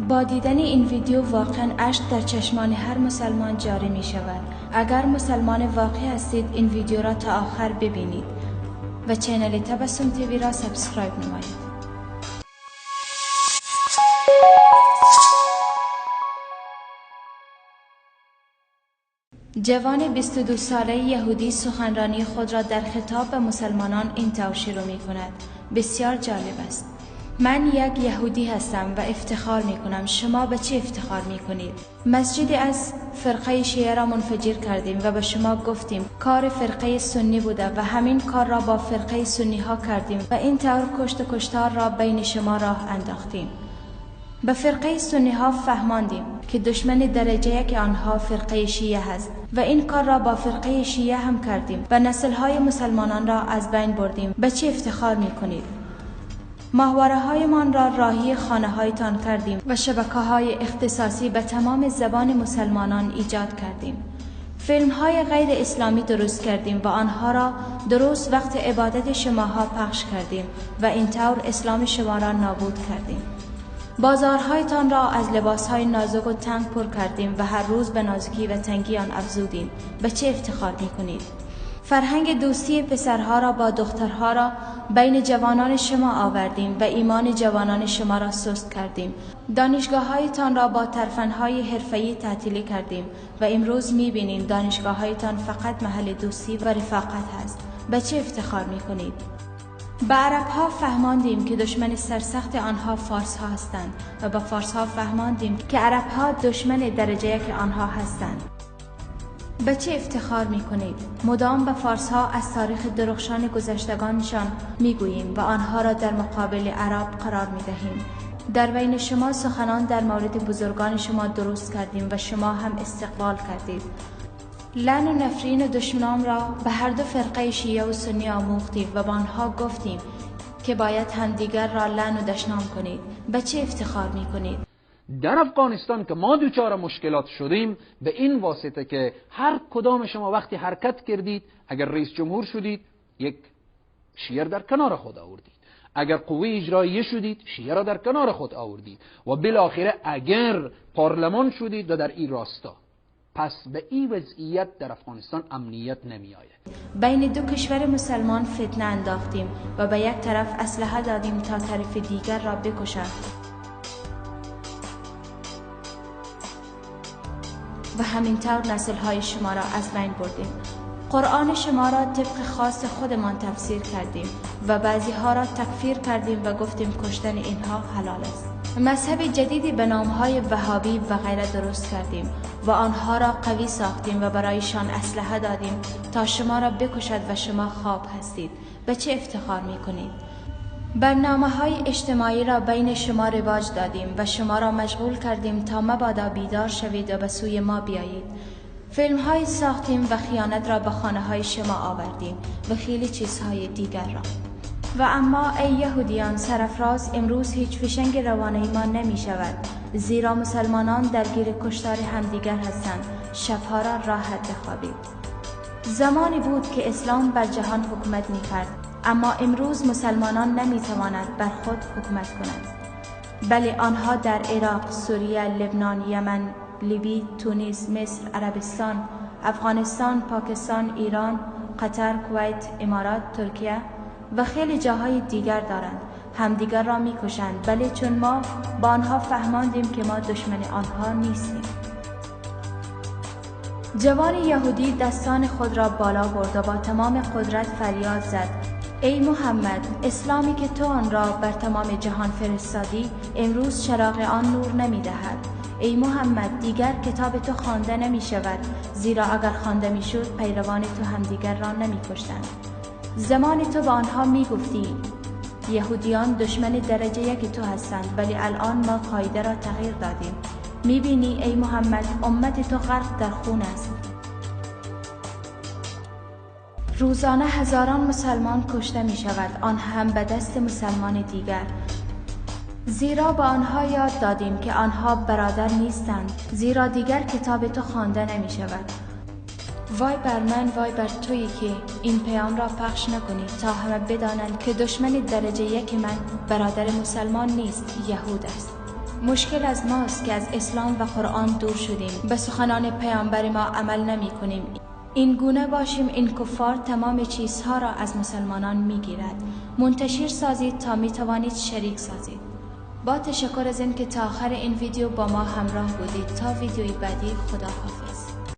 با دیدن این ویدیو واقعا اشک در چشمان هر مسلمان جاری می شود. اگر مسلمان واقعی هستید این ویدیو را تا آخر ببینید و چینل تبسم تیوی را سابسکرایب نمایید. جوان 22 ساله یهودی سخنرانی خود را در خطاب به مسلمانان اینطور شروع می کند. بسیار جالب است. من یک یهودی هستم و افتخار می کنم. شما به چه افتخار می کنید؟ مسجدی از فرقه شیعه را منفجر کردیم و به شما گفتیم کار فرقه سنی بوده و همین کار را با فرقه سنی ها کردیم و این طور کشت و کشتار را بین شما راه انداختیم. به فرقه سنی ها فهماندیم که دشمن درجه یک آنها فرقه شیعه است و این کار را با فرقه شیعه هم کردیم و نسل های مسلمانان را از بین بردیم. به چه افتخار می کنید؟ ماهواره هایمان را راهی خانه هایتان کردیم و شبکه های اختصاصی به تمام زبان مسلمانان ایجاد کردیم. فیلم های غیر اسلامی درست کردیم و آنها را درست وقت عبادت شماها پخش کردیم و اینطور اسلام شما را نابود کردیم. بازارهایتان را از لباسهای نازک و تنگ پر کردیم و هر روز به نازکی و تنگی آن افزودیم. به چه افتخار می کنید؟ فرهنگ دوستی پسرها را با دخترها را بین جوانان شما آوردیم و ایمان جوانان شما را سست کردیم. دانشگاه‌هایتان را با ترفندهای حرفه‌ای تعطیلی کردیم و امروز می‌بینیم دانشگاه‌هایتان فقط محل دوستی و رفاقت است. به چه افتخار می‌کنید؟ به عرب‌ها فهماندیم که دشمن سرسخت آنها فارس‌ها هستند و به فارس‌ها فهماندیم که عرب‌ها دشمن درجه یک آنها هستند. به چه افتخار می کنید؟ مدام به فارس‌ها از تاریخ درخشان گذشتگانشان می گوییم و آنها را در مقابل عرب قرار می دهیم. در بین شما سخنان در مورد بزرگان شما درست کردیم و شما هم استقبال کردید. لعن و نفرین و دشمنان را به هر دو فرقه شیعه و سنی آموختیم و با آنها گفتیم که باید همدیگر را لعن و دشنام کنید. به چه افتخار می کنید؟ در افغانستان که ما دوچار مشکلات شدیم به این واسطه که هر کدام شما وقتی حرکت کردید، اگر رئیس جمهور شدید یک شیعه در کنار خود آوردید، اگر قوه اجراییه شدید شیعه را در کنار خود آوردید و بالاخره اگر پارلمان شدید و در این راستا. پس به این وضعیت در افغانستان امنیت نمی آید. بین دو کشور مسلمان فتنه انداختیم و به یک طرف اسلحه دادیم تا طرف دیگر را بکشند و همینطور نسل‌های شما را از بین بردیم. قرآن شما را طبق خاص خودمان تفسیر کردیم و بعضی ها را تکفیر کردیم و گفتیم کشتن اینها حلال است. مذهب جدیدی به نامهای وهابی و غیره درست کردیم و آنها را قوی ساختیم و برایشان اسلحه دادیم تا شما را بکشد و شما خواب هستید. به چه افتخار می کنید؟ برنامه‌های اجتماعی را بین شما رواج دادیم و شما را مشغول کردیم تا مبادا بیدار شوید و به سوی ما بیایید. فیلم‌های ساختیم و خیانت را به خانه‌های شما آوردیم و خیلی چیزهای دیگر را. و اما ای یهودیان سرافراز امروز هیچ فشنگ روانه ما نمی شود، زیرا مسلمانان درگیر کشتار همدیگر هستند. شبها را راحت بخوابید. زمانی بود که اسلام بر جهان حکومت می کرد، اما امروز مسلمانان نمی توانند بر خود حکومت کنند. بلی آنها در عراق، سوریه، لبنان، یمن، لیبی، تونس، مصر، عربستان، افغانستان، پاکستان، ایران، قطر، کویت، امارات، ترکیه و خیلی جاهای دیگر دارند. همدیگر را می کشند. بلی چون ما با آنها فهماندیم که ما دشمن آنها نیستیم. جوان یهودی دستان خود را بالا برد و با تمام قدرت فریاد زد: ای محمد، اسلامی که تو آن را بر تمام جهان فرستادی امروز چراغ آن نور نمی دهد. ای محمد، دیگر کتاب تو خوانده نمی شود، زیرا اگر خوانده می شد پیروان تو هم دیگر را نمی کشتند. زمان تو به آنها می گفتی یهودیان دشمن درجه یک تو هستند، ولی الان ما قاعده را تغییر دادیم. می بینی ای محمد امت تو غرق در خون است. روزانه هزاران مسلمان کشته می شود، آن هم به دست مسلمان دیگر. زیرا به آنها یاد دادیم که آنها برادر نیستند، زیرا دیگر کتاب تو خوانده نمی شود. وای بر من، وای بر تویی که این پیام را پخش نکنی تا همه بدانند که دشمن درجه یک من برادر مسلمان نیست، یهود است. مشکل از ماست که از اسلام و قرآن دور شدیم، به سخنان پیامبر ما عمل نمی کنیم. این گونه باشیم این کفار تمام چیزها را از مسلمانان می گیرد. منتشر سازید تا می توانید شریک سازید. با تشکر از این که تا آخر این ویدیو با ما همراه بودید. تا ویدیوی بعدی، خدا حافظ.